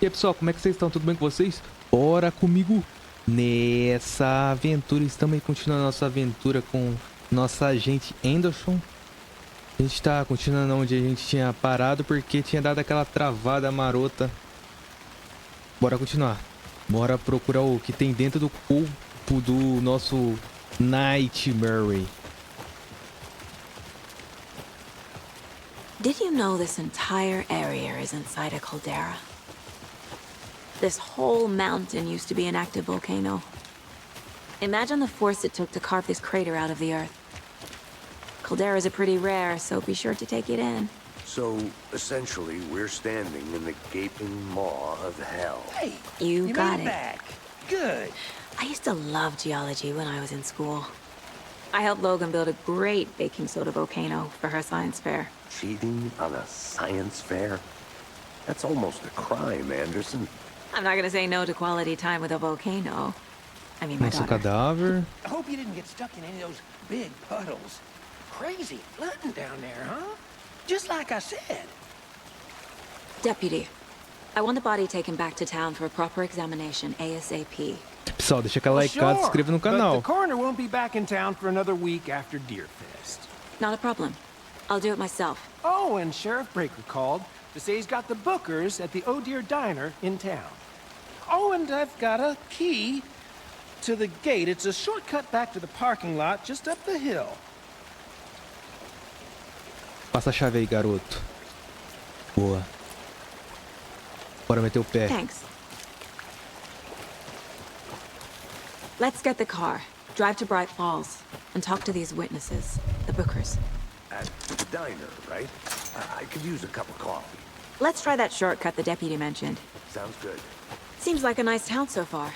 E aí, pessoal, como é que vocês estão? Tudo bem com vocês? Bora comigo nessa aventura. Estamos aí continuando a nossa aventura com nossa agente Anderson. A gente tá continuando onde a gente tinha parado porque tinha dado aquela travada marota. Bora continuar. Bora procurar o que tem dentro do corpo do nosso Nightmare. Did you know this entire area is inside a caldera? This whole mountain used to be an active volcano. Imagine the force it took to carve this crater out of the earth. Calderas are pretty rare, so be sure to take it in. So, essentially, we're standing in the gaping maw of hell. Hey, You got made it. back. Good. I used to love geology when I was in school. I helped Logan build a great baking soda volcano for her science fair. Cheating on a science fair? That's almost a crime, Anderson. I'm not gonna say no to quality time with a volcano. I mean, my Nosso daughter. cadáver. I hope you didn't get stuck in any of those big puddles. Crazy flooding down there, huh? Just like I said. Deputy, I want the body taken back to town for a proper examination ASAP. Pessoal, deixa aquela likeada e se inscreva no But canal. the coroner won't be back in town for another week after Deer Fest. Not a problem. I'll do it myself. Oh, and Sheriff Breaker called to say he's got the bookers at the Oh Deer Diner in town. Oh, and I've got a key to the gate. It's a shortcut back to the parking lot just up the hill. Passa a chave aí, garoto. Boa. Bora meter o pé. Thanks. Let's get the car, drive to Bright Falls, and talk to these witnesses, the bookers. At the diner, right? I could use a cup of coffee. Let's try that shortcut the deputy mentioned. Sounds good. Seems like a nice town so far.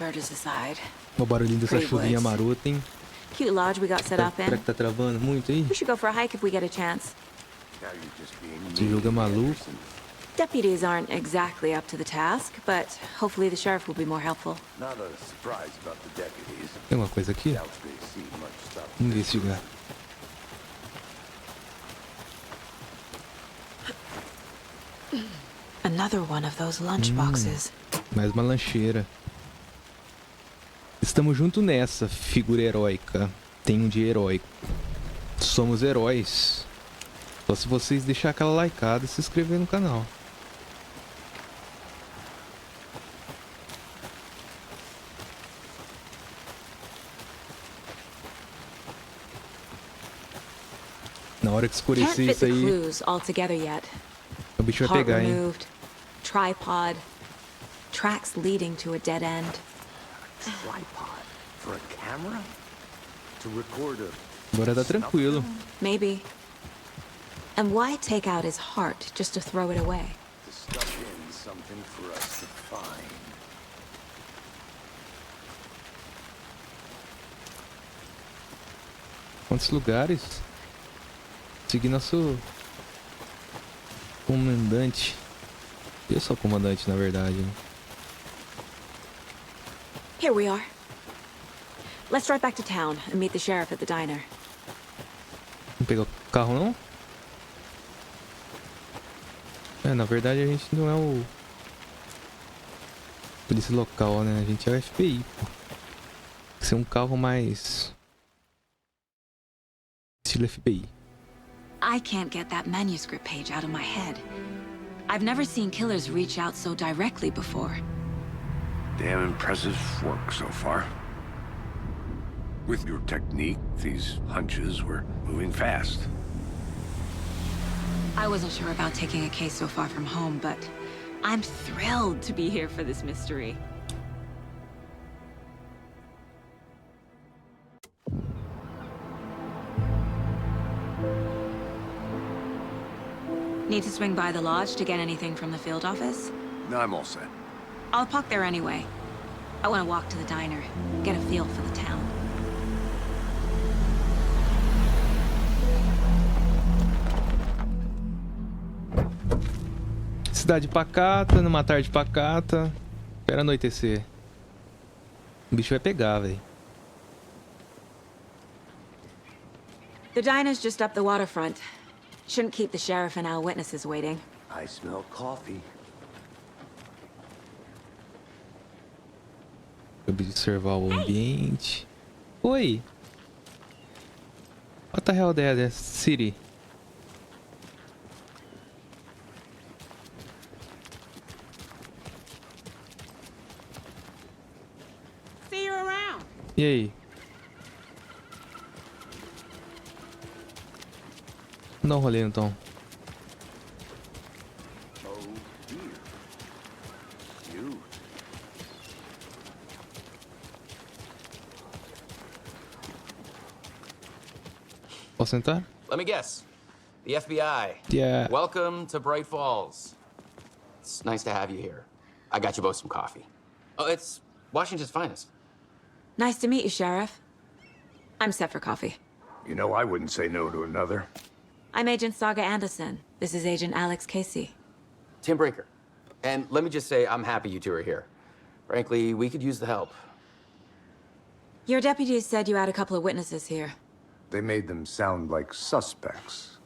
Murders aside. O barulhinho dessa Pretty chuvinha woods. marota, hein? Cute lodge we got set up Será in. que tá travando muito aí? We should go for a hike if we get a chance. Now you're just being Esse mean, jogo é maluco. Anderson. Deputies aren't exactly up to the task, but hopefully the sheriff will be more helpful. Not a surprise about the deputies. Tem uma coisa aqui? Doubt they see much stuff. Investigar. Another one of those lunch boxes. Mais uma lancheira. Estamos junto nessa, figura heróica. Tem um dia heróico. Somos heróis. Só se vocês deixarem aquela likeada e se inscrever no canal. Na hora que Can't escurecer fit isso the aí, clues all together yet. o bicho vai Heart pegar, hein? removed, tripod, tracks leading to a dead end. Tripod for a camera? To record a... Agora tá tranquilo. Maybe. And why take out his heart just to throw it away? To stuff in something for us to find. Quantos lugares? Seguir nosso comandante. Eu sou o comandante, na verdade. Né? Here we are. Let's drive back to town and meet the sheriff at the diner. Não pegou o carro, não? É, na verdade a gente não é o polícia local, né? A gente é o FBI, pô. Tem que ser um carro mais estilo FBI. I can't get that manuscript page out of my head. I've never seen killers reach out so directly before. Damn impressive work so far. With your technique, these hunches were moving fast. I wasn't sure about taking a case so far from home, but I'm thrilled to be here for this mystery. Need to swing by the lodge to get anything from the field office? No, I'm all set. I'll park there anyway. I want to walk to the diner, get a feel for the town. Cidade pacata, numa tarde pacata. Espera anoitecer. O bicho vai pegar, velho. The diner's just up the waterfront. Shouldn't keep the sheriff and our witnesses waiting. I smell coffee. Observar o ambiente. Oi! What the hell there, city? See you around. E aí? Dá um rolê então. Oh, dear. You. Posso entrar? Let me guess. The FBI. Yeah. Welcome to Bright Falls. It's nice to have you here. I got you both some coffee. Oh, it's Washington's finest. Nice to meet you, Sheriff. I'm set for coffee. You know, I wouldn't say no to another. I'm Agent Saga Anderson. This is Agent Alex Casey. Tim Breaker. And let me just say, I'm happy you two are here. Frankly, we could use the help. Your deputies said you had a couple of witnesses here. They made them sound like suspects.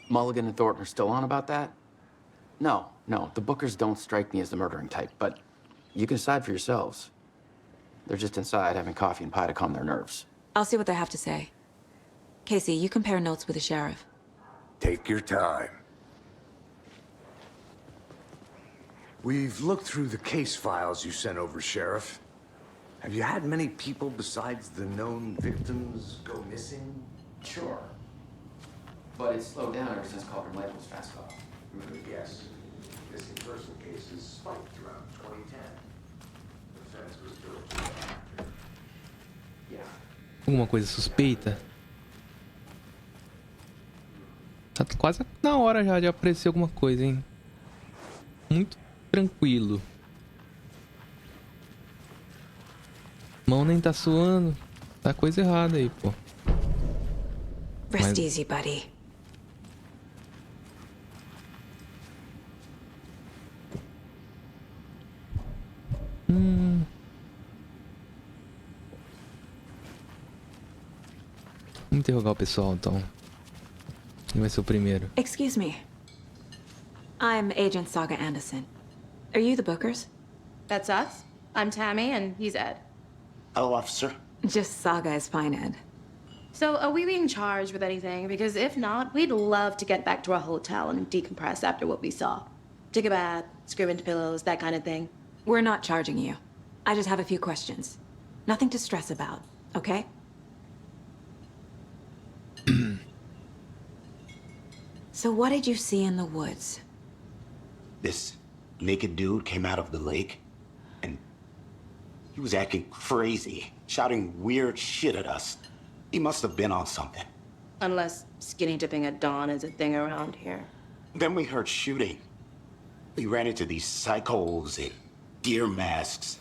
Mulligan and Thornton are still on about that? No, the Bookers don't strike me as the murdering type, but you can decide for yourselves. They're just inside having coffee and pie to calm their nerves. I'll see what they have to say. Casey, you compare notes with the sheriff. Take your time. We've looked through the case files you sent over, Sheriff. Have you had many people besides the known victims go missing? Sure. But it's slowed down ever since Cauldron Lake was fast off. Yes. Missing person cases spiked around 2010. The fence was built after. Yeah. Alguma coisa suspeita? Tá quase na hora já de aparecer alguma coisa, hein? Muito tranquilo. Mão nem tá suando. Tá coisa errada aí, pô. Rest easy, buddy. Vamos interrogar o pessoal, então. Quem vai ser o primeiro? Excuse me. I'm Agent Saga Anderson. Are you the Bookers? That's us. I'm Tammy, and he's Ed. Hello, officer. Just Saga is fine, Ed. So, are we being charged with anything? Because if not, we'd love to get back to our hotel and decompress after what we saw. Take a bath, scream into pillows, that kind of thing. We're not charging you. I just have a few questions. Nothing to stress about, okay? So what did you see in the woods? This naked dude came out of the lake, and he was acting crazy, shouting weird shit at us. He must have been on something. Unless skinny dipping at dawn is a thing around here. Then we heard shooting. We ran into these psychos in deer masks.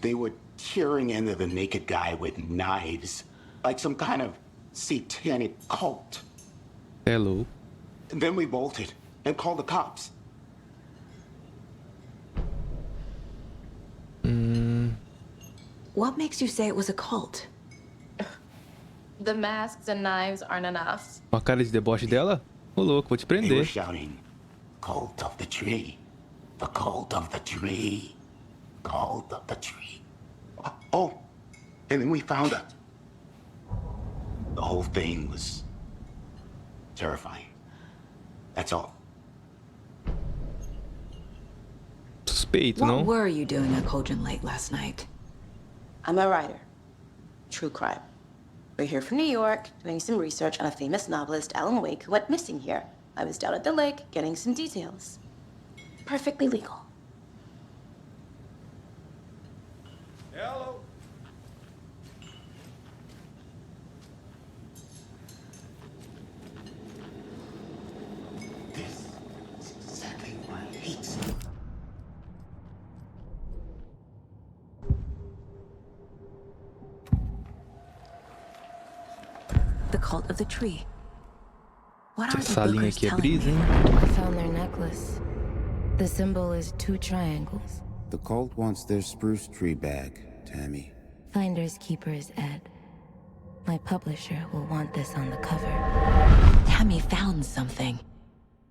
They were tearing into the naked guy with knives, like some kind of satanic cult. Hello. And then we bolted and called the cops. What makes you say it was a cult? The masks and knives aren't enough. A cara de deboche dela? Ô louco, vou te They were prender. shouting, "Cult of the tree, the cult of the tree, cult of the tree." Oh, and then we found it. The whole thing was terrifying. That's all. Suspeito, What não? were you doing at Cauldron Lake last night? I'm a writer. True crime. We're here from New York, doing some research on a famous novelist, Alan Wake, who went missing here. I was down at the lake, getting some details. Perfectly legal. Hello. This is exactly what I hate. The cult of the tree. What are the Essa linha Bookers aqui é telling brisa, me? hein? I found their necklace. The symbol is 2 triangles. The cult wants their spruce tree back, Tammy. Finders keepers, Ed. My publisher will want this on the cover. Tammy found something.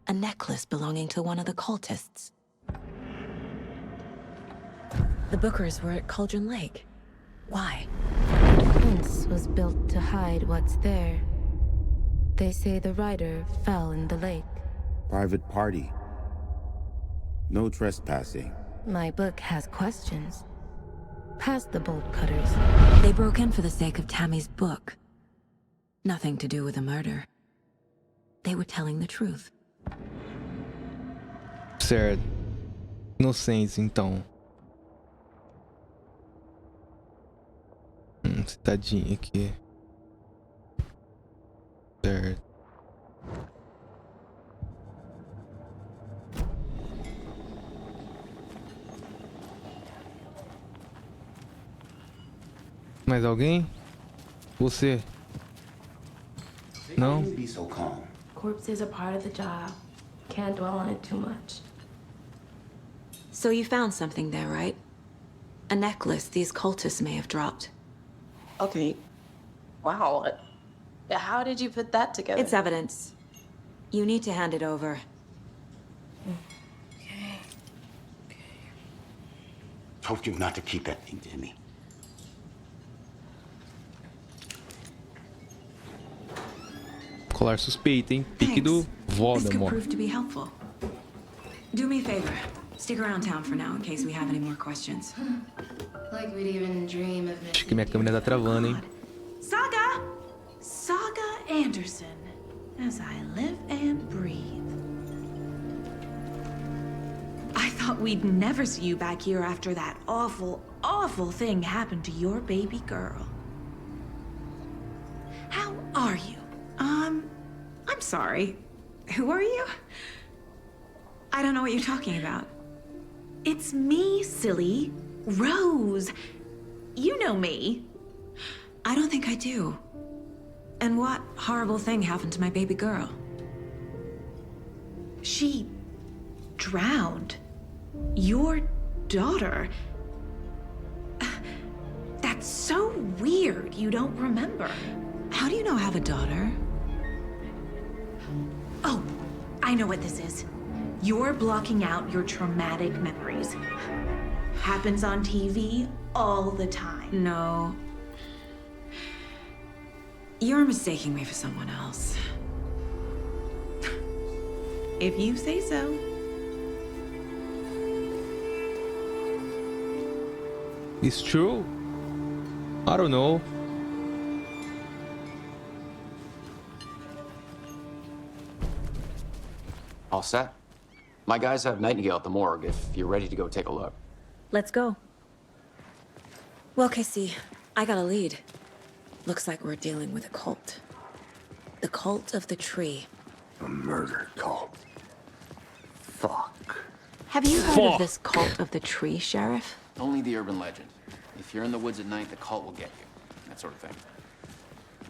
A necklace belonging to one of the cultists. The Bookers were at Cauldron Lake. Why? The fence was built to hide what's there. They say the writer fell in the lake. Private party. No trespassing. My book has questions. Past the bolt cutters. They broke in for the sake of Tammy's book. Nothing to do with a murder. They were telling the truth. Certo. Inocentes, então. Citadinha aqui. Certo. Mais alguém? Você? Não? Be so calm. Corpses are part of the job. Can't dwell on it too much. So you found something there, right? A necklace these cultists may have dropped. Okay. Wow. How did you put that together? It's evidence. You need to hand it over. Okay. Told you not to keep that thing, Timmy. Colar suspeito, hein? Pique do This could Voldemort. prove to be helpful. Do me a favor. Stick around town for now in case we have any more questions. Like we'd even dream of Acho que minha câmera tá travando, hein? Saga! Saga Anderson. As I live and breathe. I thought we'd never see you back here after that awful, awful thing happened to your baby girl. How are you? I'm sorry. Who are you? I don't know what you're talking about. It's me, silly. Rose. You know me. I don't think I do. And what horrible thing happened to my baby girl? She drowned. Your daughter. That's so weird you don't remember. How do you know I have a daughter? Oh, I know what this is. You're blocking out your traumatic memories. Happens on TV all the time. No. You're mistaking me for someone else. If you say so. It's true? I don't know. All set? My guys have Nightingale at the morgue if you're ready to go take a look. Let's go. Well, Casey, I got a lead. Looks like we're dealing with a cult. The cult of the tree. A murder cult. Fuck. Have you heard of this cult of the tree, Sheriff? Only the urban legend. If you're in the woods at night, the cult will get you. That sort of thing.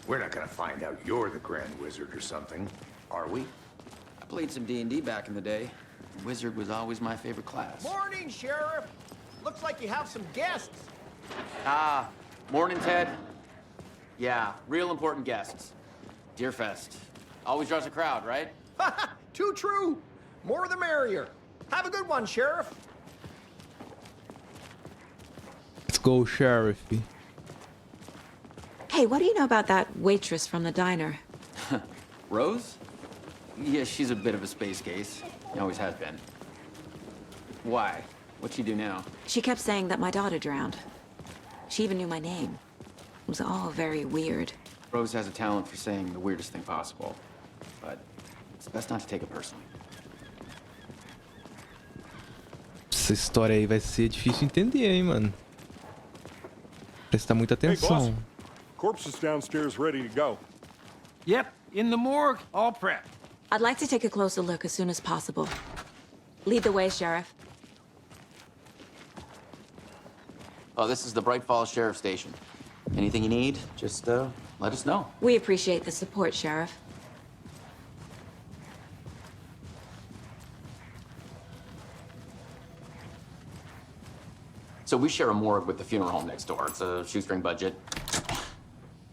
We're not gonna find out you're the Grand Wizard or something, are we? I played some D&D back in the day. Wizard was always my favorite class. Morning, Sheriff. Looks like you have some guests. Ah, morning, Ted. Yeah, real important guests. Deerfest. Always draws a crowd, right? Too true. More the merrier. Have a good one, Sheriff. Let's go, Sheriff. Hey, what do you know about that waitress from the diner? Rose? Yeah, she's a bit of a space case. Always has been. Why? What'd she do now? She kept saying that my daughter drowned. She even knew my name. It was all very weird. Rose has a talent for saying the weirdest thing possible. But it's best not to take it personally. Essa história aí vai ser difícil entender, hein, mano. Prestar muita atenção. Corpse is downstairs ready to go. Yep, in the morgue, all prepped. I'd like to take a closer look as soon as possible. Lead the way, Sheriff. Oh, this is the Bright Falls Sheriff Station. Anything you need, just let us know. We appreciate the support, Sheriff. So we share a morgue with the funeral home next door. It's a shoestring budget.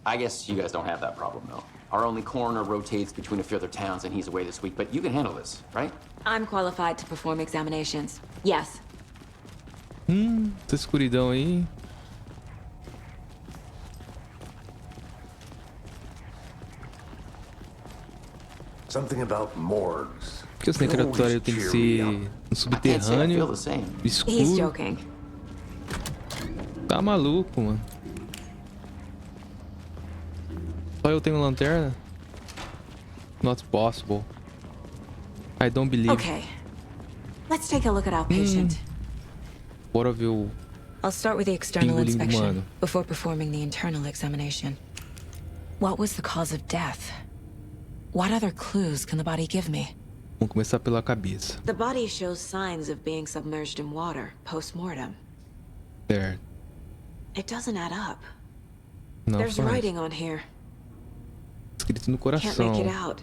I guess you guys don't have that problem, though. Our only coroner rotates between a few other towns, and he's away this week, but you can handle this, right? I'm qualified to perform examinations. Yes. Essa escuridão aí. Something about morgues. Por que o necrotério tem que ser no subterrâneo, He's escuro? joking. Tá maluco, mano. Só eu tenho lanterna? Not possible. I don't believe. Okay. Let's take a look at our patient. Bora ver o I'll start with the external pingolim inspection humano. before performing the internal examination. What was the cause of death? What other clues can the body give me? Vamos começar pela cabeça. The body shows signs of being submerged in water post-mortem. Certo. It doesn't add up. Não There's faz. writing on here. Escrito no Can't make it coração. out.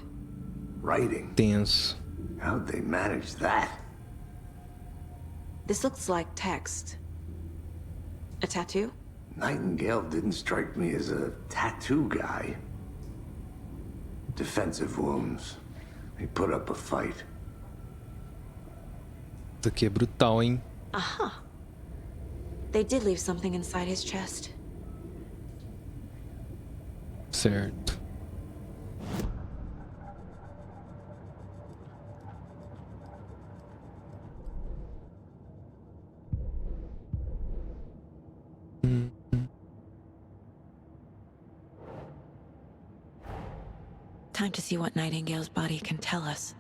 Writing. Tenso. How'd they manage that? This looks like text. A tattoo? Nightingale didn't strike me as a tattoo guy. Defensive wounds. He put up a fight. Isso aqui é brutal, hein? Aha. They did leave something inside his chest. Certo. Time to see what Nightingale's body can tell us.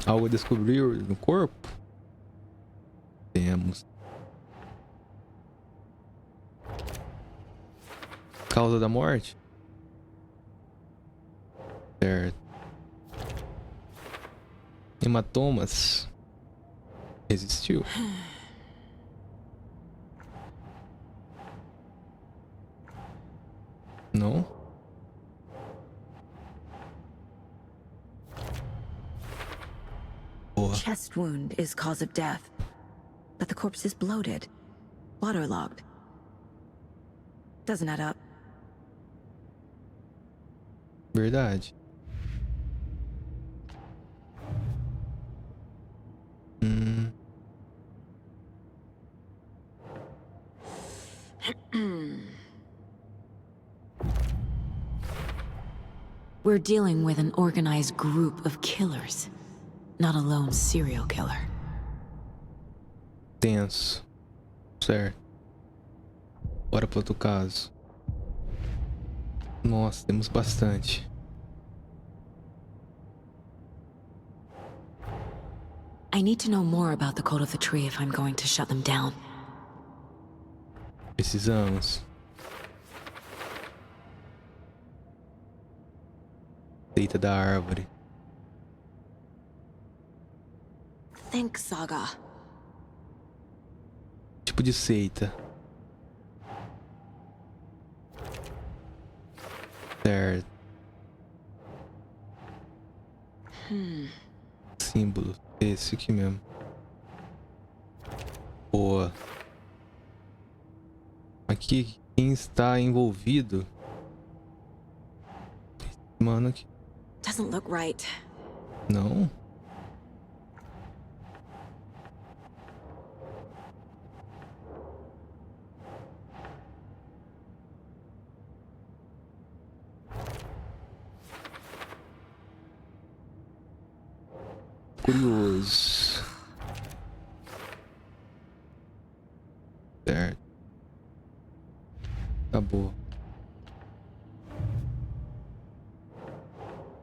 Algo a descobrir no corpo? Temos. Causa da morte? Certo. Hematomas. Resistiu. Não? Boa. Chest wound is cause of death, but the corpse is bloated, waterlogged. Doesn't add up. Verdade. We're dealing with an organized group of killers, not a lone serial killer. Tenso. Certo. Bora para outro caso. Nossa, temos bastante. I need to know more about the code of the tree if I'm going to shut them down. Precisamos. Deita da árvore. Think, Saga. Tipo de seita. Certo. Símbolo. Esse aqui mesmo. Boa. Aqui, quem está envolvido? Mano, aqui. Doesn't look right. Não. Curioso. Certo. Acabou.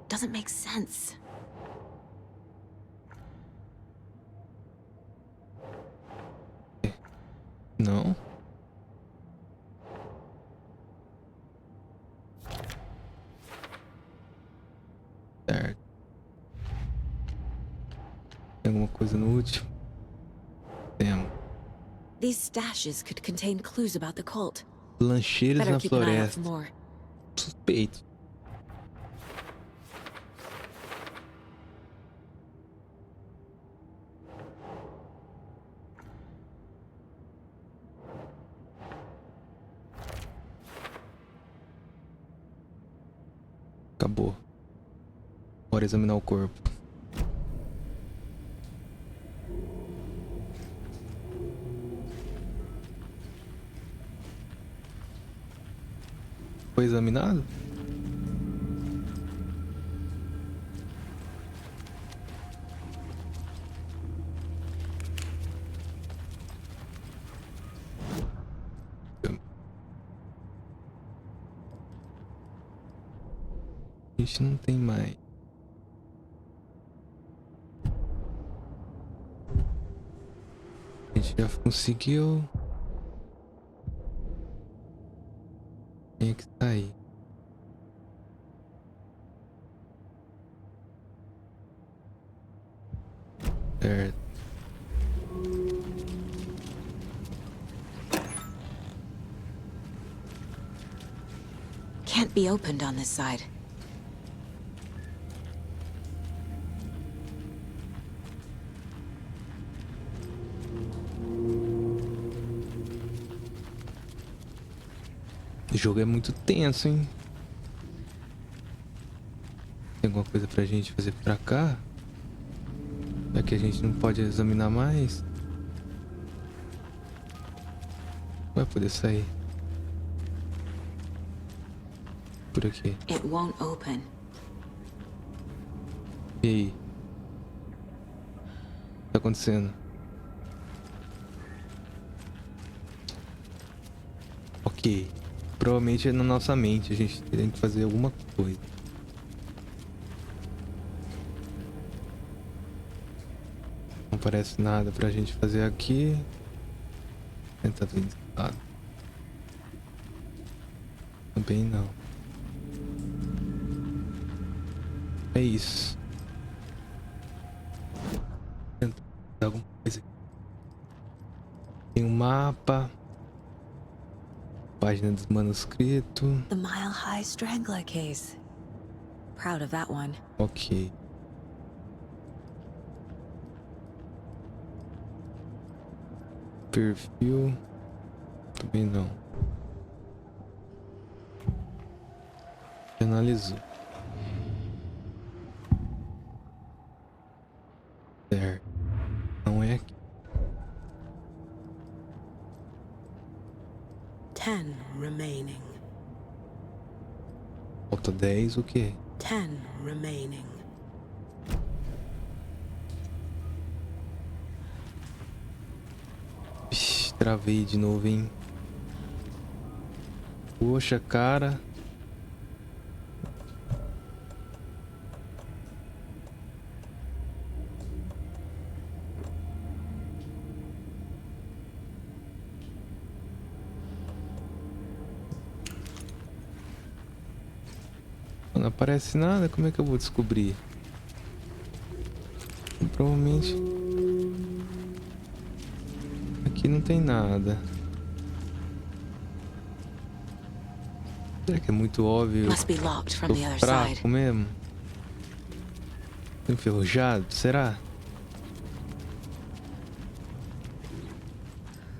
Doesn't make sense. Não. Certo. Tem alguma coisa no último? Temos. These stashes could contain clues about the cult. Lancheiras Better na keep an eye out for floresta. more. Suspeito. Acabou. Bora examinar o corpo. Foi examinado? gente não tem mais. A gente já conseguiu. Tem que sair. Certo. Can't be opened on this side. O jogo é muito tenso, hein? Tem alguma coisa pra gente fazer pra cá? Já que a gente não pode examinar mais. Vai poder sair. Por aqui. It won't open. E aí? O que tá acontecendo? Ok. Provavelmente é na nossa mente. A gente tem que fazer alguma coisa. Não parece nada pra gente fazer aqui. Tá tudo instalado. Também não. É isso. Tentar fazer alguma coisa aqui. Tem um mapa. Página dos manuscritos. The Mile High Strangler case. Proud of that one. Ok. Perfil. Também não. Analisou. Certo. Não é aqui. 10 remaining. Falta 10 o quê? 10 remaining. Ixi, travei de novo, hein? Poxa, cara. Não aparece nada, como é que eu vou descobrir? Provavelmente aqui não tem nada. Será que é muito óbvio? Must be locked from Tô the other fraco side. mesmo? Tô enferrujado? Será?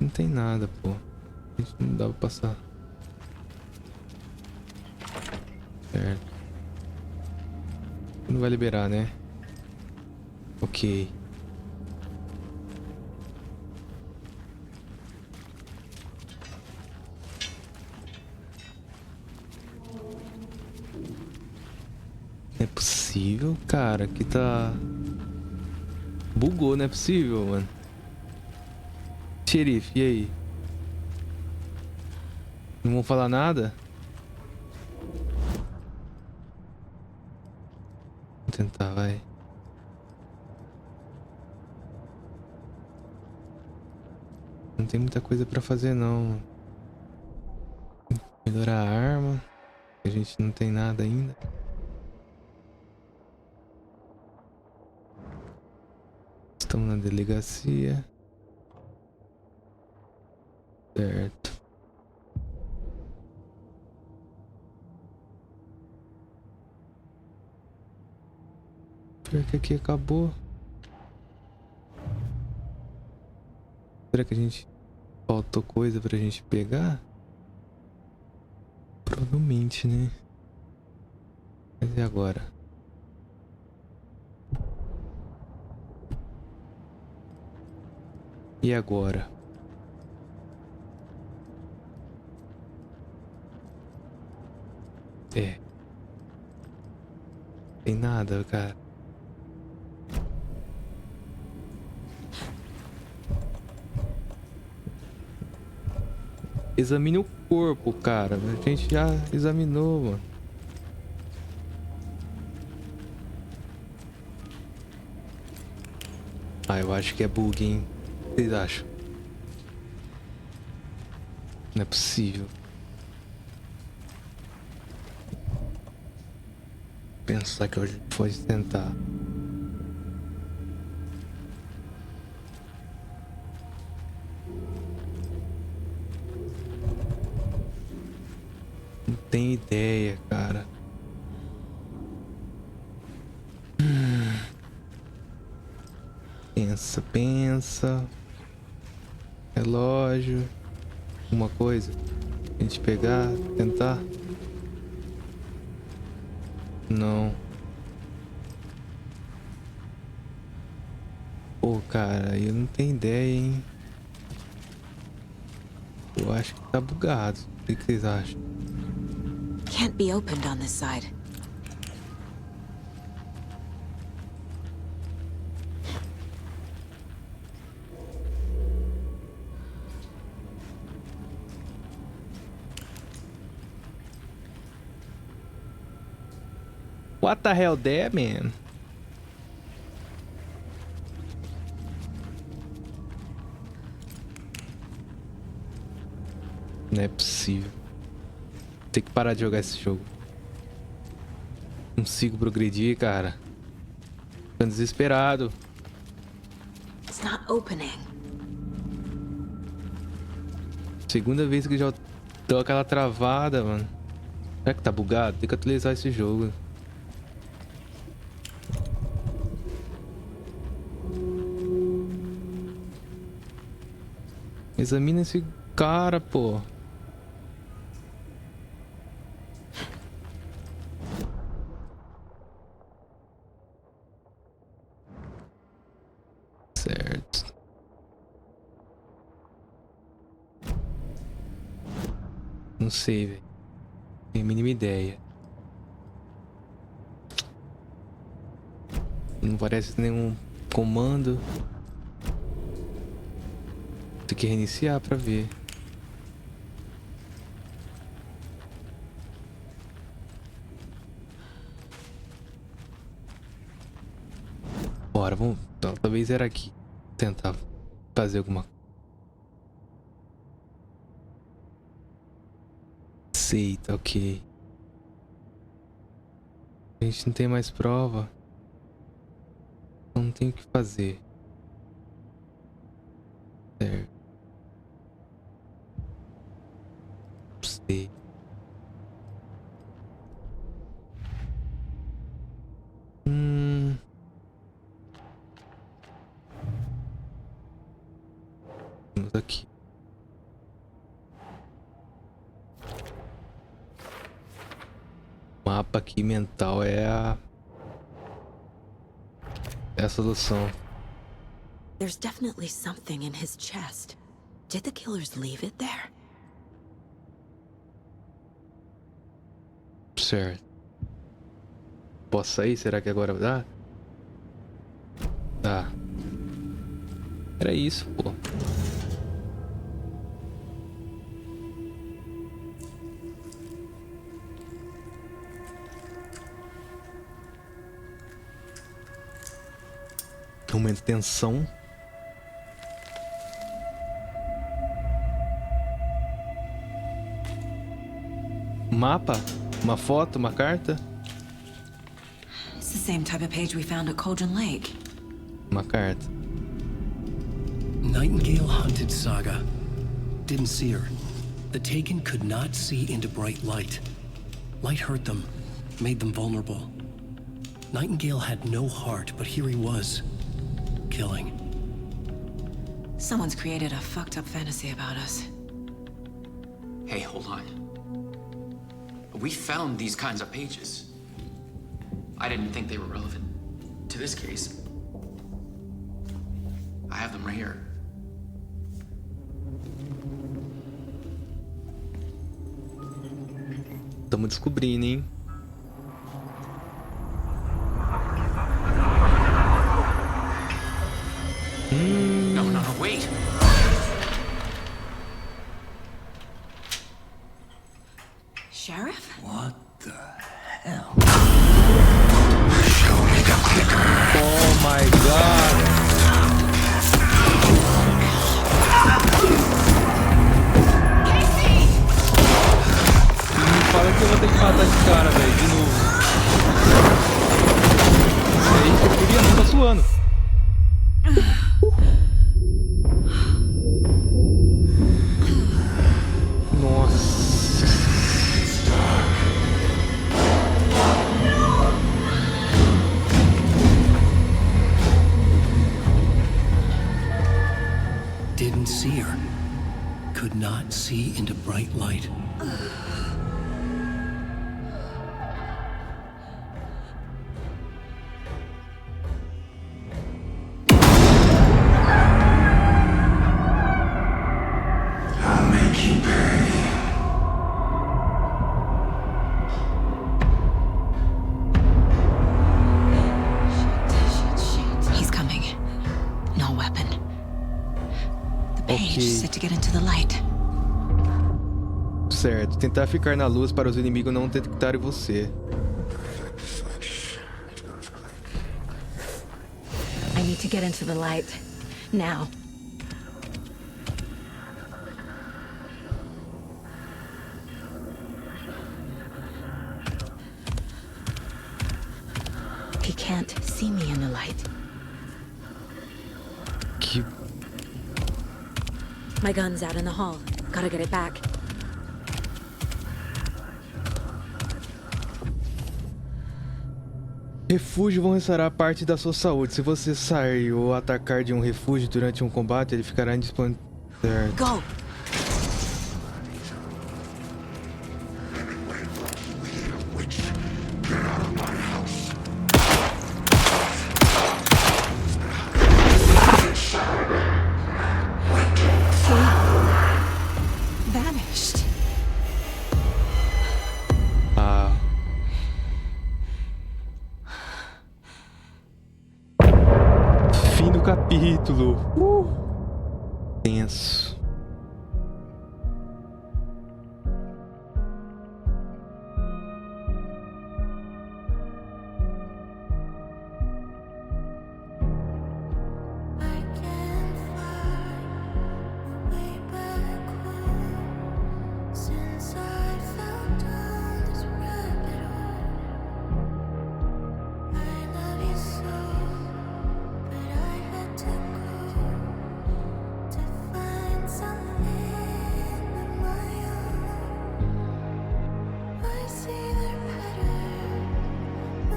Não tem nada, pô. A gente não dá pra passar. Certo. Não vai liberar, né? Ok. Não é possível, cara. Aqui tá... Bugou, não é possível, mano. Xerife, e aí? Não vão falar nada? Vou tentar, vai. Não tem muita coisa pra fazer, não. Melhorar a arma. A gente não tem nada ainda. Estamos na delegacia. Certo. Pior que aqui acabou. Será que a gente... faltou coisa pra gente pegar? Provavelmente, né? Mas e agora? E agora? É. Tem nada, cara. Examine o corpo, cara. A gente já examinou, mano. Ah, eu acho que é bug, hein? O que vocês acham? Não é possível. Pensar que hoje pode tentar. Não tenho ideia, cara. Pensa, pensa. Relógio. Uma coisa. A gente pegar, tentar. Não. Pô, cara, eu não tenho ideia, hein? Eu acho que tá bugado. O que vocês acham? Can't be opened on this side. What the hell there, man? Não é possível. Tem que parar de jogar esse jogo. Não consigo progredir, cara. Tô desesperado. It's not opening. Segunda vez que já dou aquela travada, mano. Será que tá bugado? Tem que atualizar esse jogo. Examina esse cara, pô. Certo. Não sei, velho. Tenho a mínima ideia. Não parece nenhum comando. Tem que reiniciar pra ver. Bora, vamos. Talvez era aqui. Tentar fazer alguma coisa. Aceita, ok. A gente não tem mais prova. Então não tem o que fazer. Certo. Sei. Vamos aqui. O mapa aqui mental é a solução. There's definitely something in his chest. Did the killers leave it there? Certo. Posso sair? Será que agora dá? Tá. Era isso, pô. Momento de tensão. Mapa? Uma foto? Uma carta? It's the same type of page we found at Cauldron Lake. Uma carta. Nightingale hunted Saga. Didn't see her. The Taken could not see into bright light. Light hurt them, made them vulnerable. Nightingale had no heart, but here he was, killing. Someone's created a fucked up fantasy about us. Hey, hold on. We found these kinds of pages. I didn't think they were relevant to this case. I have them right here. Estamos descobrindo, hein? No, wait. Sheriff? What the hell? Oh my god! didn't see her. Could not see into bright light. I'll make you pay. He's coming. No weapon. The page said to get into the light. Certo, tentar ficar na luz para os inimigos não detectarem você. I need to get into the light. Now. He can't see me in the light. Que... My gun's out in the hall. Gotta get it back. Refúgio vão restaurar parte da sua saúde. Se você sair ou atacar de um refúgio durante um combate, ele ficará indisponível. Go! Vanished. Ah. Fim do capítulo. Tenso.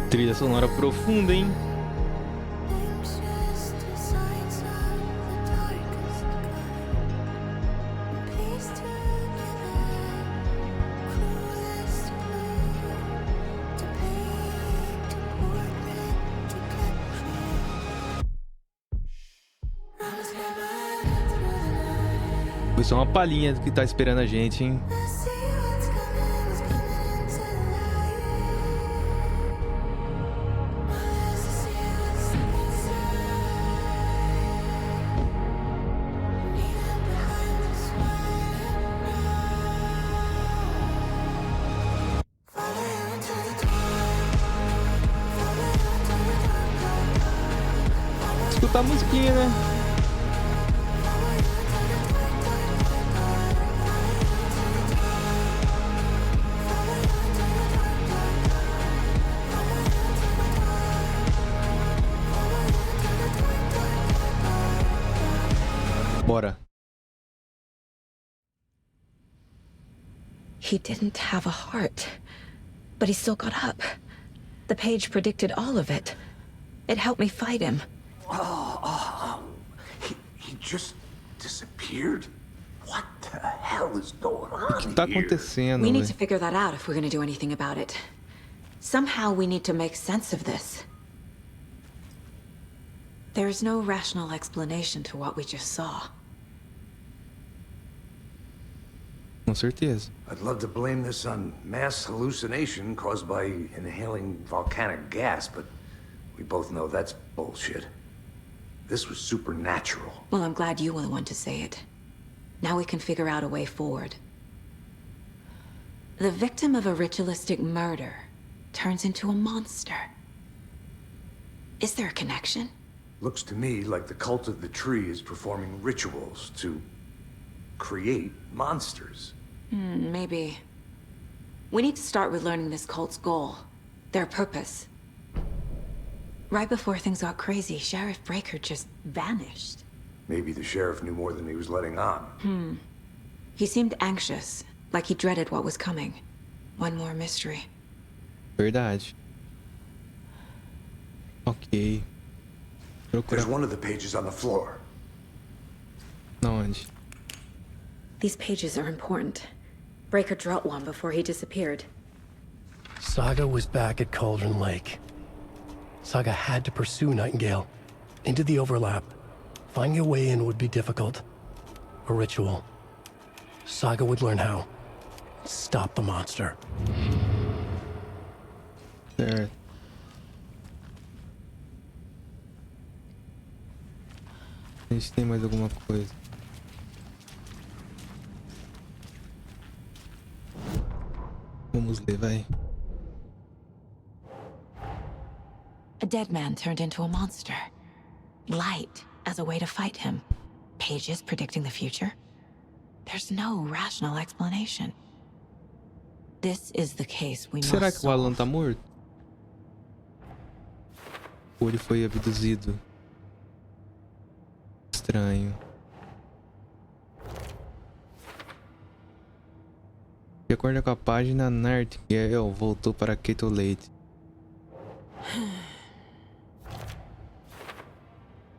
Trilha sonora profunda, hein? Foi só uma palhinha do que tá esperando a gente, hein? Escutar a musiquinha, né? Bora. He didn't have a heart, but he still got up. The page predicted all of it. It helped me fight him. He just disappeared? What the hell is going on O que tá acontecendo, We need velho? to figure that out if we're going to do anything about it. Somehow we need to make sense of this. There is no rational explanation to what we just saw. Com certeza. I'd love to blame this on mass hallucination caused by inhaling volcanic gas, but we both know that's bullshit. This was supernatural. Well, I'm glad you were the one to say it. Now we can figure out a way forward. The victim of a ritualistic murder turns into a monster. Is there a connection? Looks to me like the cult of the tree is performing rituals to create monsters. Maybe. We need to start with learning this cult's goal, their purpose. Right before things got crazy, Sheriff Breaker just vanished. Maybe the sheriff knew more than he was letting on. He seemed anxious, like he dreaded what was coming. One more mystery. Verdade. Ok. There's one of the pages on the floor. Onde? These pages are important. Breaker dropped one before he disappeared. Saga was back at Cauldron Lake. Saga had to pursue Nightingale into the overlap. Finding a way in would be difficult. A ritual. Saga would learn how. Stop the monster. Certo. A gente tem mais alguma coisa? Vamos ler, vai. A dead man turned into a monster. Light as a way to fight him. Pages predicting the future. There's no rational explanation. This is the case we Será must que o Alan solve. tá morto? Ou ele foi abduzido? Estranho. De acordo com a página, Nightingale voltou para Cato Lake.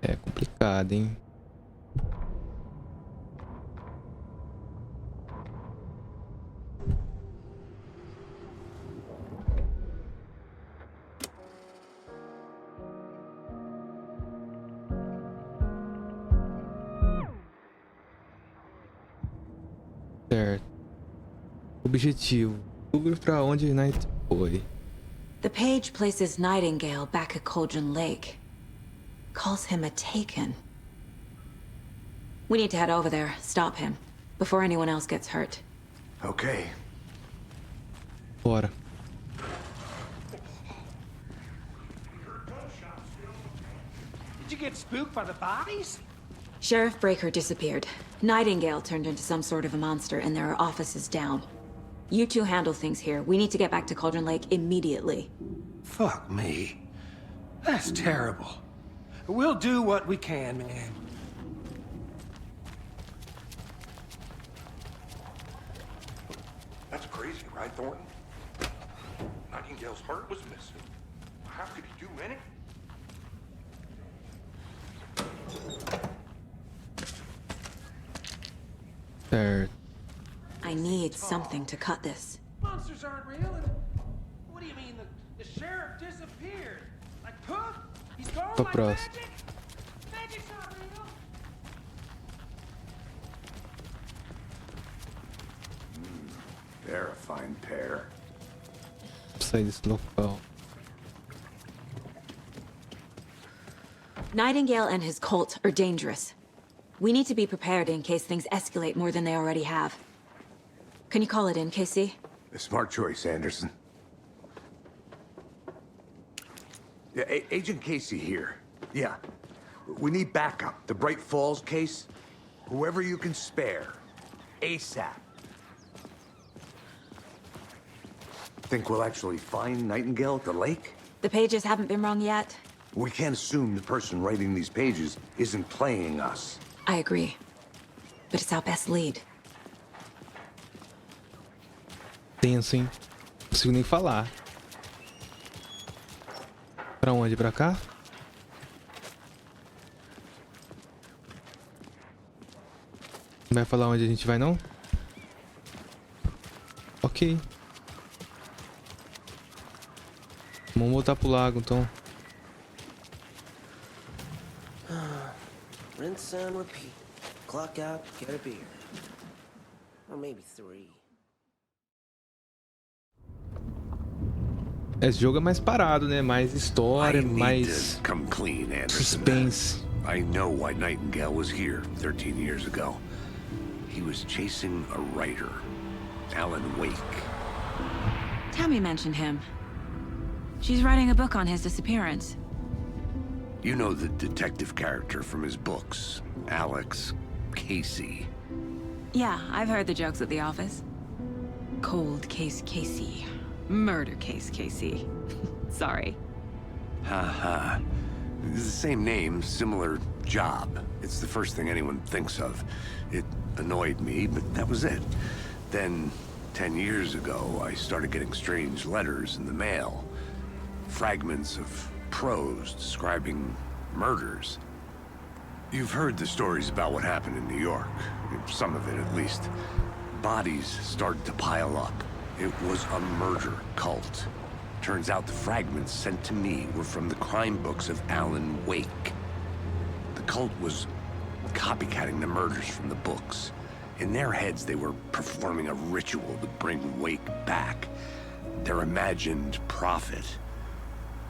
É complicado, hein? Certo. Objetivo. Descubra pra onde Night foi. The page places Nightingale back at Cauldron Lake. Calls him a taken. We need to head over there, stop him, before anyone else gets hurt. Okay. Bora. Did you get spooked by the bodies? Sheriff Breaker disappeared. Nightingale turned into some sort of a monster, and there are offices down. You two handle things here. We need to get back to Cauldron Lake immediately. Fuck me. That's terrible. We'll do what we can, man. That's crazy, right, Thornton? Nightingale's heart was missing. How could he do anything? Certo. I need something to cut this. Monsters aren't real, and what do you mean the sheriff disappeared? Like poof? He's gone Tô like próximo. magic? Magic's not real. They're a fine pair. Sair desse local. Nightingale and his cult are dangerous. We need to be prepared in case things escalate more than they already have. Can you call it in, KC? A smart choice, Anderson. Yeah, Agent Casey here. Yeah. We need backup. The Bright Falls case. Whoever you can spare. ASAP. Think we'll actually find Nightingale at the lake? The pages haven't been wrong yet. We can't assume the person writing these pages isn't playing us. I agree. But it's our best lead. Tenso, hein? Não consigo nem falar. Pra onde? Pra cá? Não vai falar onde a gente vai, não? Ok. Vamos voltar pro lago, então. Rinse and repeat. Clock out, get a beer. Or maybe 3. Esse jogo é mais parado, né? Mais história, I need mais to come clean, Anderson. suspense. I know why Nightingale was here 13 years ago. He was chasing a writer, Alan Wake. Tammy mentioned him. She's writing a book on his disappearance. You know the detective character from his books, Alex Casey. Yeah, I've heard the jokes at the office. Cold case Casey. Murder case Casey. Sorry. Ha. It's the same name, similar job. It's the first thing anyone thinks of. It annoyed me, but that was it. Then, 10 years ago, I started getting strange letters in the mail. Fragments of prose describing murders. You've heard the stories about what happened in New York. Some of it, at least. Bodies started to pile up. It was a murder cult. Turns out the fragments sent to me were from the crime books of Alan Wake. The cult was copycatting the murders from the books. In their heads, they were performing a ritual to bring Wake back. Their imagined prophet.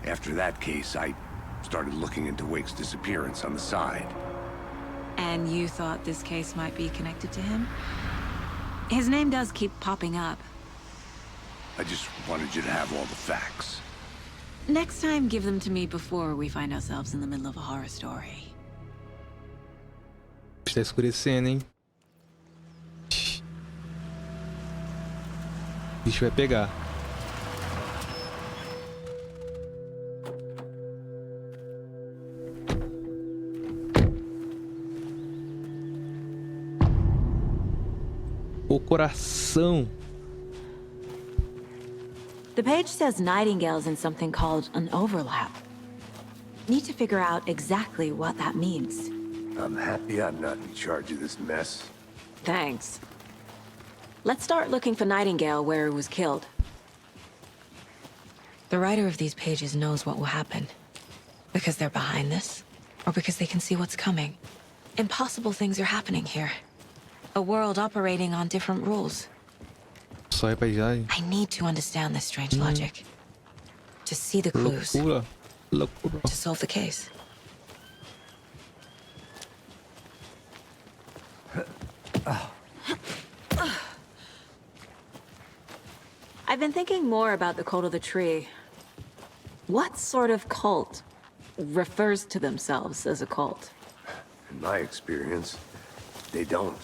After that case, I started looking into Wake's disappearance on the side. And you thought this case might be connected to him? His name does keep popping up. I just wanted you to have all the facts. Next time, give them to me before we find ourselves in the middle of a horror story. Está escurecendo, hein? O bicho vai pegar. O coração. The page says nightingales in something called an overlap. Need to figure out exactly what that means. I'm happy I'm not in charge of this mess. Thanks. Let's start looking for Nightingale where he was killed. The writer of these pages knows what will happen. Because they're behind this, or because they can see what's coming. Impossible things are happening here. A world operating on different rules. Só é paisagem. I need to understand this strange logic. To see the clues. Loucura. Loucura. To solve the case. I've been thinking more about the cult of the tree. What sort of cult refers to themselves as a cult? In my experience, they don't.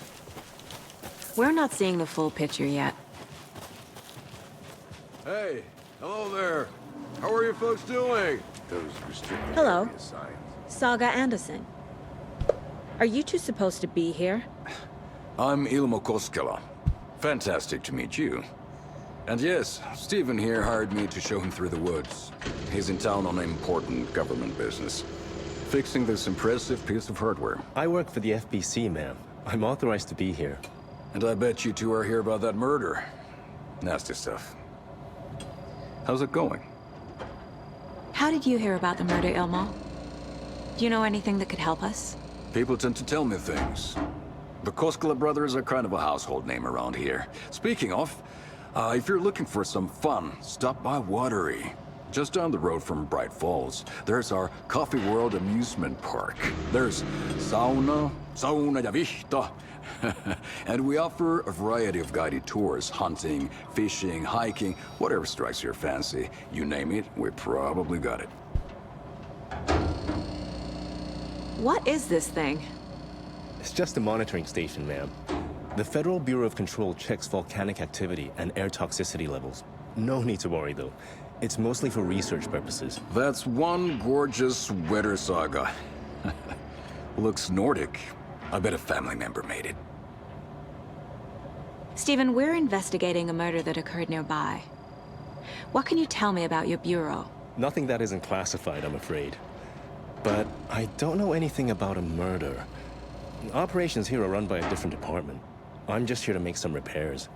We're not seeing the full picture yet. Hey, hello there. How are you folks doing? Those restricted Hello. area signs. Saga Anderson. Are you two supposed to be here? I'm Ilmo Koskela. Fantastic to meet you. And yes, Stephen here hired me to show him through the woods. He's in town on important government business, fixing this impressive piece of hardware. I work for the FBC, ma'am. I'm authorized to be here. And I bet you two are here about that murder. Nasty stuff. How's it going? How did you hear about the murder, Ilmo? Do you know anything that could help us? People tend to tell me things. The Koskela brothers are kind of a household name around here. Speaking of, if you're looking for some fun, stop by Watery. Just down the road from Bright Falls, there's our Coffee World amusement park. There's sauna ja vihta. And we offer a variety of guided tours, hunting, fishing, hiking, whatever strikes your fancy. You name it, we probably got it. What is this thing? It's just a monitoring station, ma'am. The Federal Bureau of Control checks volcanic activity and air toxicity levels. No need to worry, though. It's mostly for research purposes. That's one gorgeous sweater, Saga. Looks Nordic. I bet a family member made it. Stephen, we're investigating a murder that occurred nearby. What can you tell me about your bureau? Nothing that isn't classified, I'm afraid. But I don't know anything about a murder. Operations here are run by a different department. I'm just here to make some repairs.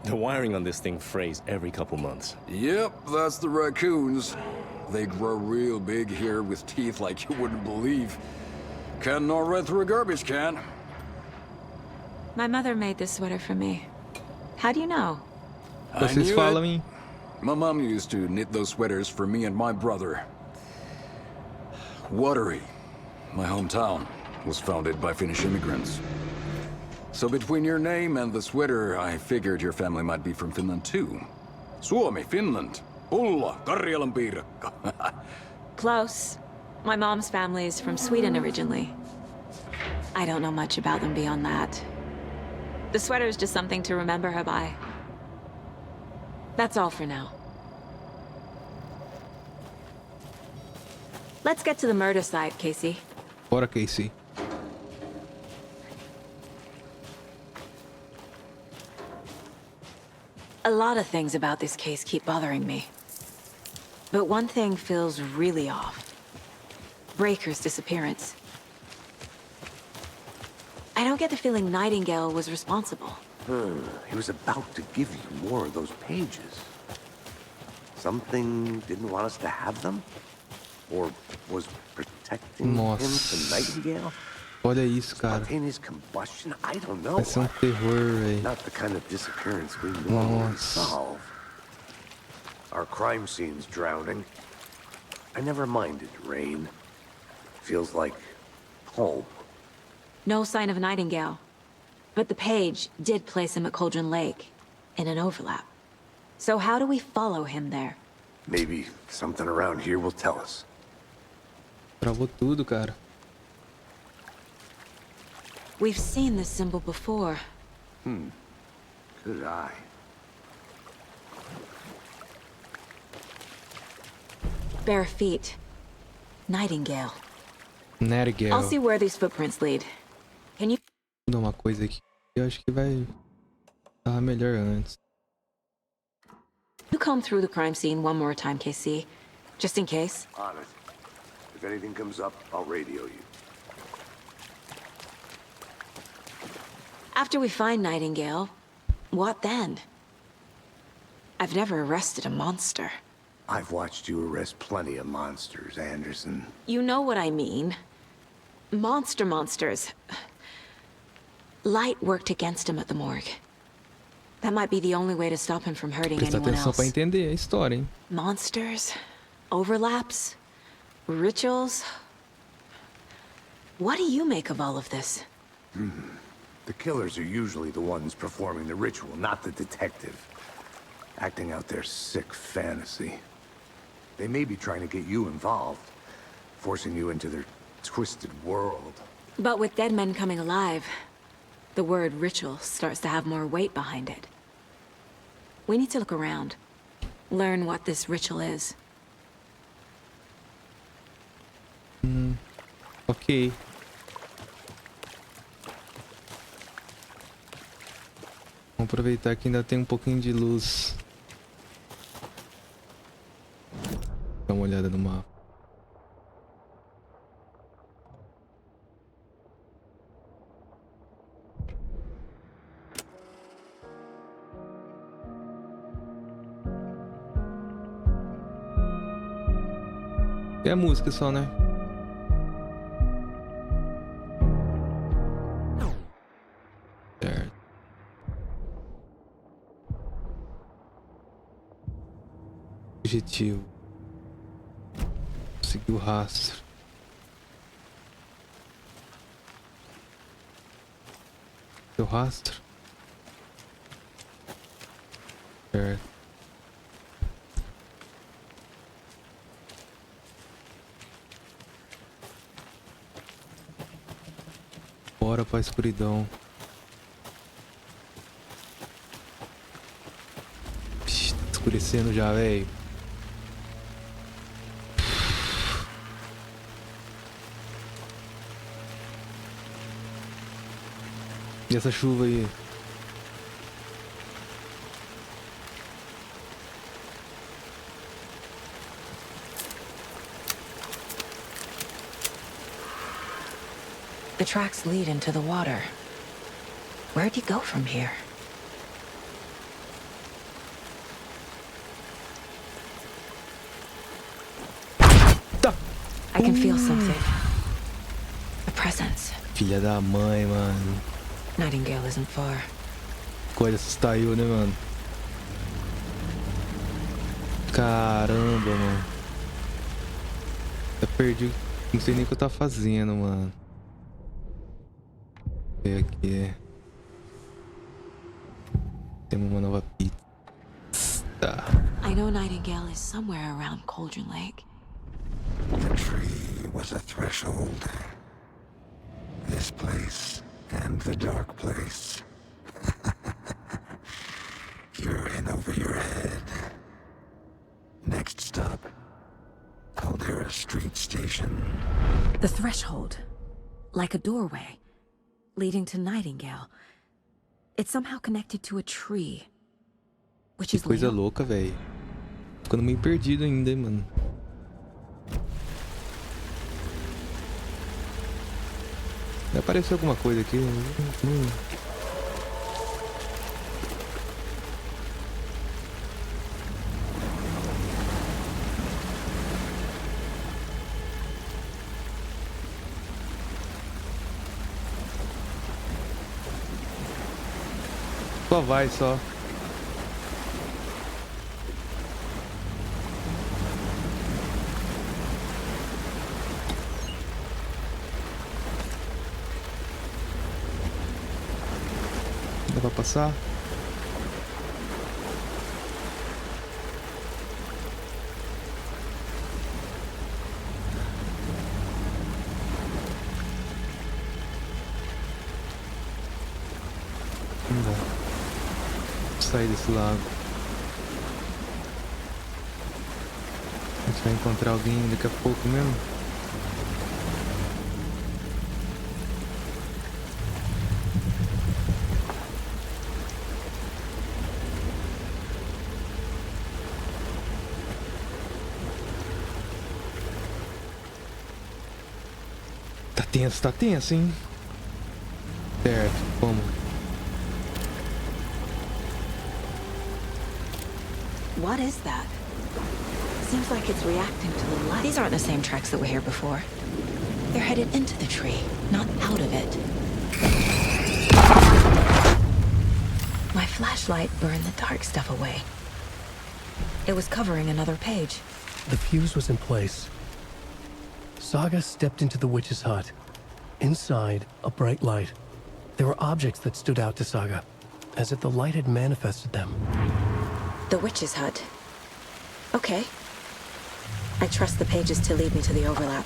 The wiring on this thing frays every couple months. Yep, that's the raccoons. They grow real big here with teeth like you wouldn't believe. Can't gnaw right through a garbage can. My mother made this sweater for me. How do you know? Vocês falam em... My mom used to knit those sweaters for me and my brother. Watery, my hometown, was founded by Finnish immigrants. So between your name and the sweater, I figured your family might be from Finland too. Suomi, Finland. Ulla, Karjalan piirakka. Close. My mom's family is from Sweden originally. I don't know much about them beyond that. The sweater is just something to remember her by. That's all for now. Let's get to the murder site, Casey. Bora, Casey. A lot of things about this case keep bothering me. But one thing feels really off. Breaker's disappearance. I don't get the feeling Nightingale was responsible. He was about to give you more of those pages. Something didn't want us to have them? Or was protecting him from Nightingale? Olha isso, cara. Spontaneous combustion? I don't know. Vai ser terror, velho. Not the kind of disappearance we normally solve. Our crime scene's drowning. I never minded rain. Feels like home. No sign of Nightingale. But the page did place him at Cauldron Lake, in an overlap. So how do we follow him there? Maybe something around here will tell us. Travou tudo, cara. We've seen this symbol before. Good eye. Bare feet. Nightingale. Nightingale. I'll see where these footprints lead. Can you... Vou dar uma coisa aqui. Eu acho que vai estar melhor antes. You comb through the crime scene one more time, KC. Just in case. On it. If anything comes up, I'll radio you. After we find Nightingale, what then? I've never arrested a monster. I've watched you arrest plenty of monsters, Anderson. You know what I mean. Monsters. Light worked against him at the morgue. That might be the only way to stop him from hurting Presta anyone atenção else. pra entender a história, hein? Monsters, overlaps, rituals. What do you make of all of this? The killers are usually the ones performing the ritual, not the detective. Acting out their sick fantasy. They may be trying to get you involved, forcing you into their twisted world. But with dead men coming alive, the word ritual starts to have more weight behind it. We need to look around. Learn what this ritual is. Ok. Vamos aproveitar que ainda tem um pouquinho de luz. Dá uma olhada no mapa. É a música só, né? Certo. Objetivo. Seguir o rastro. Seu rastro. Certo. Bora pra escuridão. Tá escurecendo já, velho. E essa chuva aí? The tracks lead into the water. Where'd he go from here? I can feel something. A presence. Filha da mãe, mano. Nightingale isn't far. Coisa assustar eu, né, mano? Caramba, mano. Eu perdi. Não sei nem o que eu tava fazendo, mano. Ver aqui. Temos uma nova pista. I know Nightingale is somewhere around Cauldron Lake. The tree was a threshold. This place and the dark place. You're in over your head. Next stop, Caldera Street Station. The threshold. Like a doorway. Leading to Nightingale. It's somehow connected to a tree. Which Que is coisa Leo. louca, velho. Ficando meio perdido ainda, hein, mano. Apareceu alguma coisa aqui? Só vai, só. Dá pra passar? Não dá. Sair desse lago. A gente vai encontrar alguém daqui a pouco mesmo. Tá tenso, hein? Certo, vamos. What is that? Seems like it's reacting to the light. These aren't the same tracks that were here before. They're headed into the tree, not out of it. My flashlight burned the dark stuff away. It was covering another page. The fuse was in place. Saga stepped into the witch's hut. Inside, a bright light. There were objects that stood out to Saga, as if the light had manifested them. The witch's hut. Okay. I trust the pages to lead me to the overlap.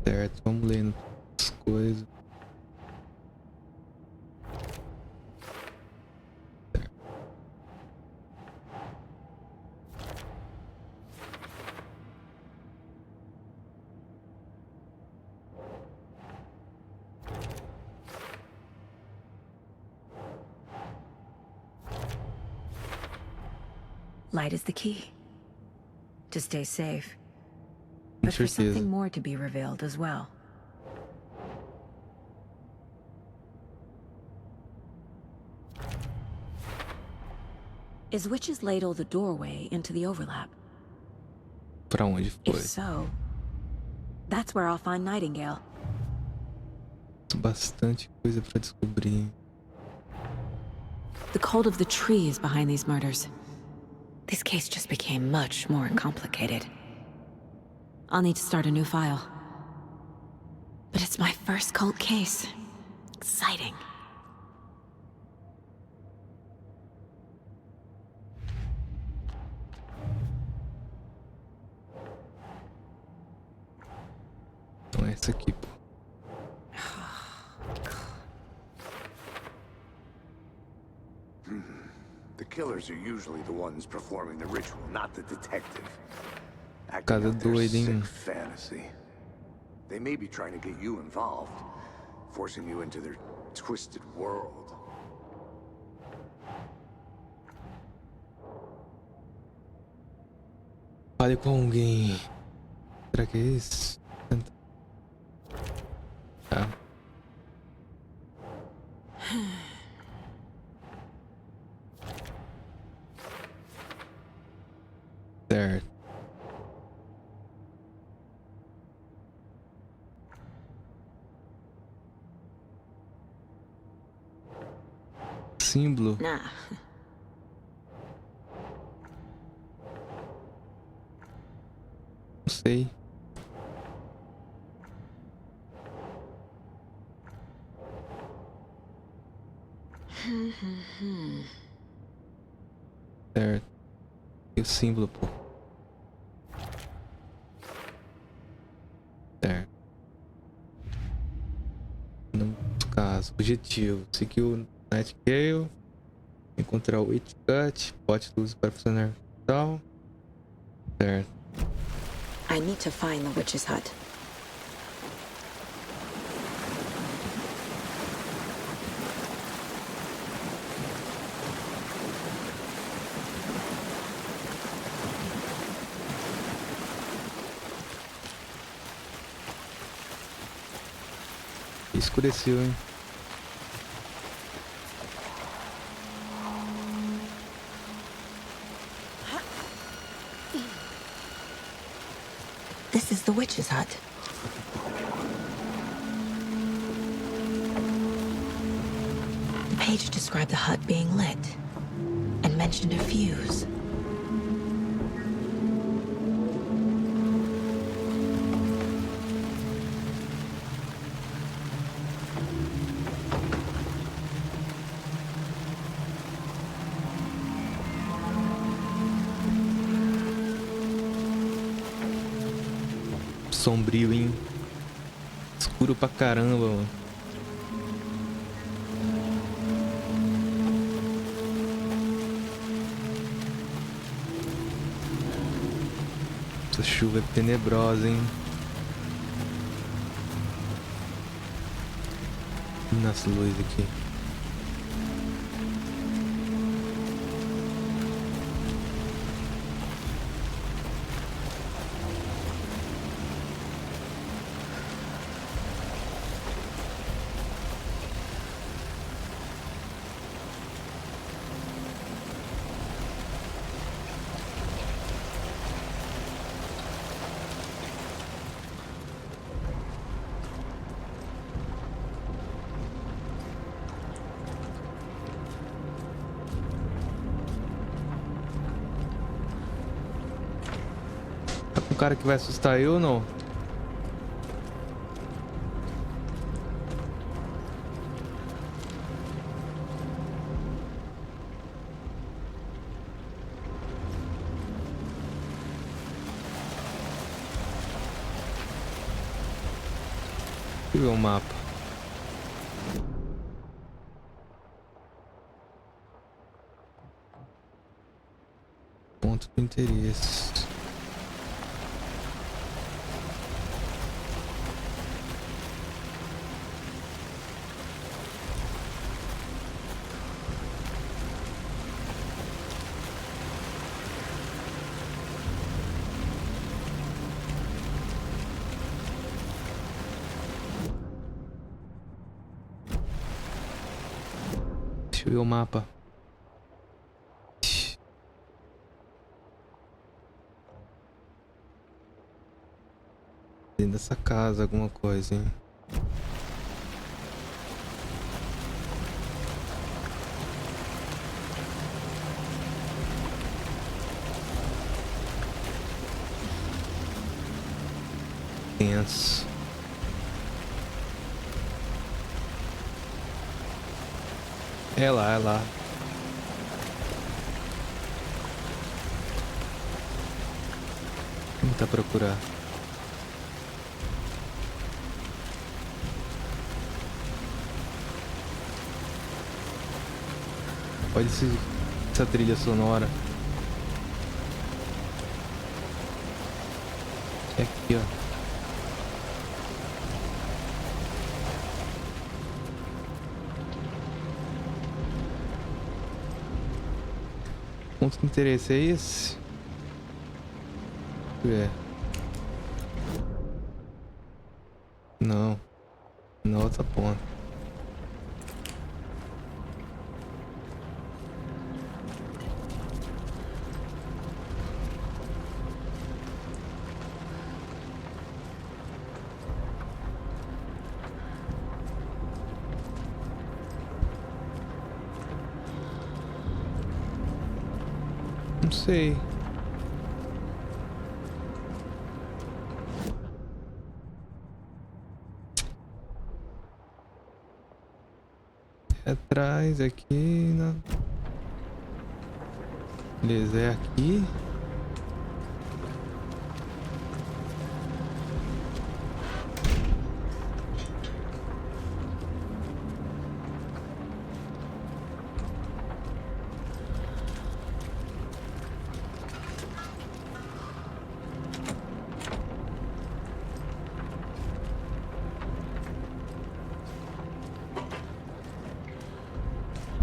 Certo, vamos lendo as coisas. Light is the key. To stay safe. But for something more to be revealed as well. Is Witch's Ladle the doorway into the overlap? Pra onde foi? If so, that's where I'll find Nightingale. Bastante coisa pra descobrir. The cult of the tree is behind these murders. This case just became much more complicated. I'll need to start a new file. But it's my first cult case. Exciting. Então é essa aqui, pô. The killers are usually the ones performing the ritual, not the detective. Cada doido, hein? Fantasy. They may be trying to get you involved, forcing you into their twisted world. Fale com alguém. Será que é esse? Ah. Certo. Símbolo. Nah. Não sei. Certo. E o símbolo, pô. Certo. No caso, objetivo. Seguir o Nightingale. Encontrar o Witchcut. Pote luz para funcionar tal. Certo. I need to find the witch's hut. Escureceu, hein? This is the witch's hut. The page described the hut being lit and mentioned a fuse. Sombrio, hein? Escuro pra caramba, mano. Essa chuva é tenebrosa, hein? Nas luzes aqui. Um cara que vai assustar eu ou não? Deixa eu ver o mapa. Ponto de interesse. Deixa eu ver o mapa. Dentro dessa casa, alguma coisa, hein? Tenso. É lá, é lá. Vou tentar procurar. Olha essa trilha sonora. É aqui, ó. Ponto de interesse é esse? É. Não. Na outra ponta. Não sei. É atrás aqui, na... Beleza, é aqui.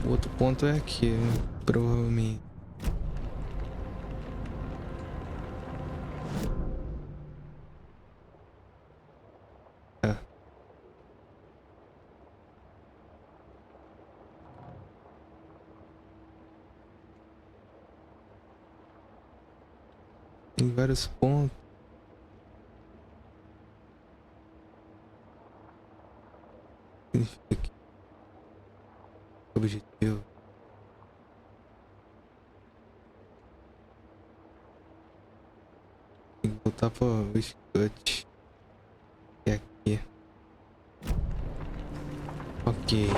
O outro ponto é aqui, provavelmente. É. Tem vários pontos. Significa que objetivo. Tem que voltar pro Cut. É aqui. Ok.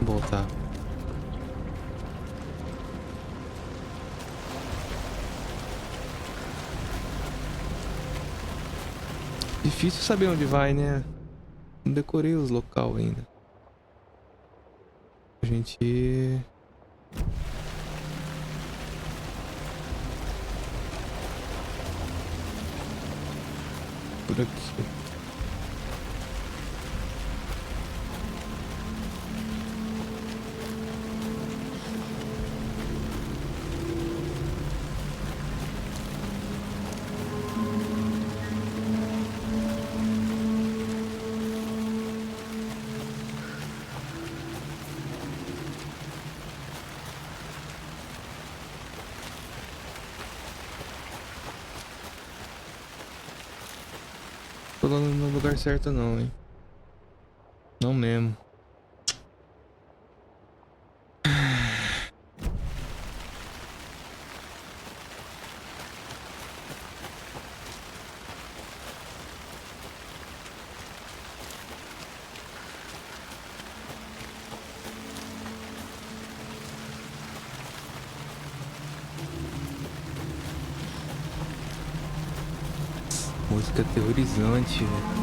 Vou voltar. Difícil saber onde vai, né? Não decorei os local ainda. A gente... Por aqui. Tô no lugar certo não, hein? Não mesmo. Música aterrorizante, velho.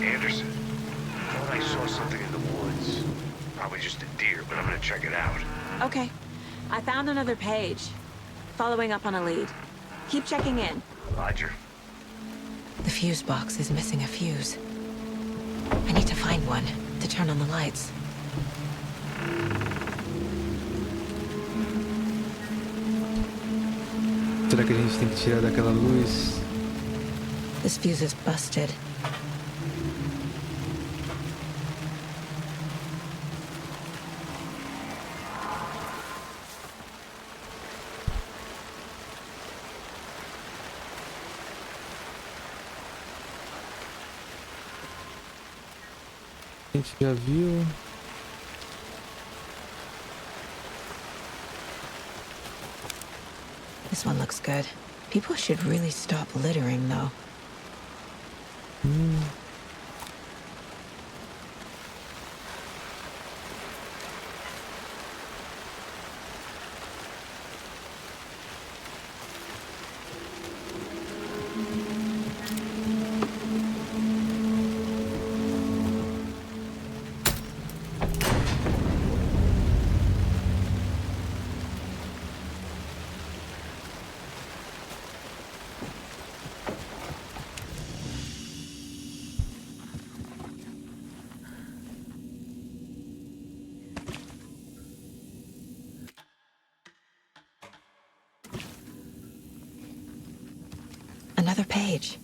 Anderson, I thought I saw something in the woods. Probably just a deer, but I'm gonna check it out. Okay. I found another page. Following up on a lead. Keep checking in. Roger. The fuse box is missing a fuse. I need to find one to turn on the lights. Será que a gente tem que tirar daquela luz? This fuse is busted. A gente já viu. This one looks good. People should really stop littering, though. Another page.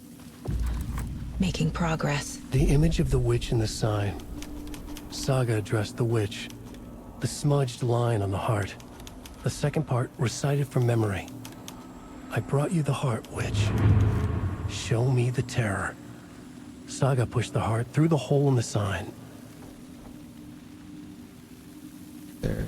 Making progress. The image of the witch in the sign. Saga addressed the witch. The smudged line on the heart. The second part recited from memory. I brought you the heart, witch. Show me the terror. Saga pushed the heart through the hole in the sign. There.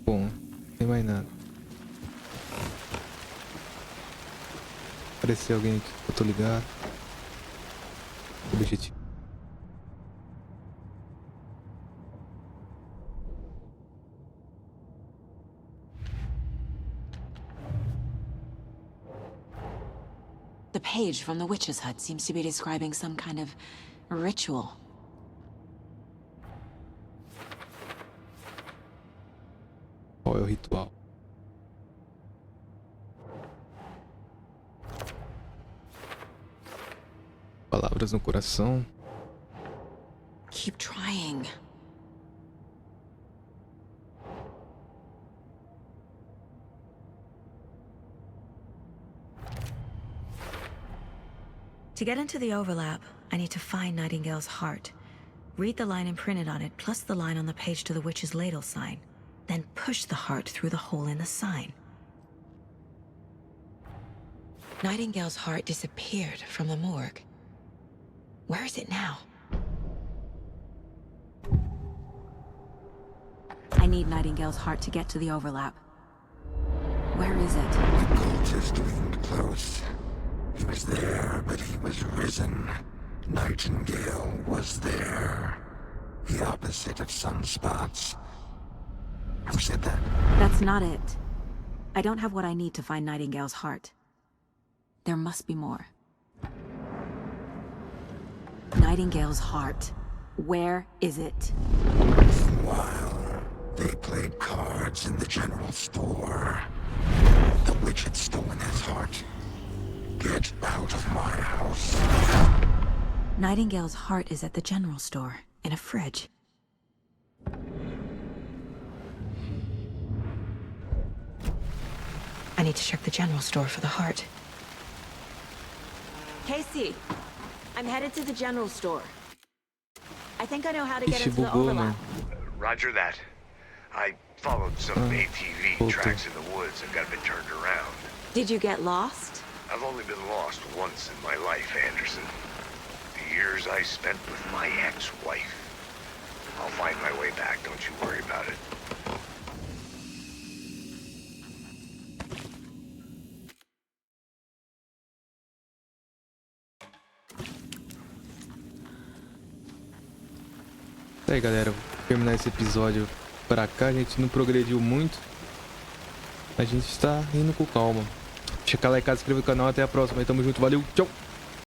Bom, não tem mais nada. Apareceu alguém aqui que eu tô ligado. Objetivo. The page from the witch's hut seems to be describing some kind of ritual. Qual é o ritual? Palavras no coração. Keep trying. To get into the overlap, I need to find Nightingale's heart. Read the line imprinted on it, plus the line on the page to the witch's ladle sign. Then push the heart through the hole in the sign. Nightingale's heart disappeared from the morgue. Where is it now? I need Nightingale's heart to get to the overlap. Where is it? The cultist leaned close. He was there, but he was risen. Nightingale was there. The opposite of sunspots. Who said that? That's not it. I don't have what I need to find Nightingale's heart. There must be more. Nightingale's heart. Where is it? While they played cards in the general store, the witch had stolen his heart. Get out of my house. Nightingale's heart is at the general store, in a fridge. I need to check the general store for the heart. Casey, I'm headed to the general store. I think I know how to get into the overlap. Roger that. I followed some ATV tracks in the woods and got a bit turned around. Did you get lost? I've only been lost once in my life, Anderson. The years I spent with my ex-wife. I'll find my way back, don't you worry about it. Tá aí, galera, vou terminar esse episódio pra cá. A gente não progrediu muito. A gente está indo com calma. Checa lá em casa, se inscreva no canal. Até a próxima. Tamo junto. Valeu. Tchau.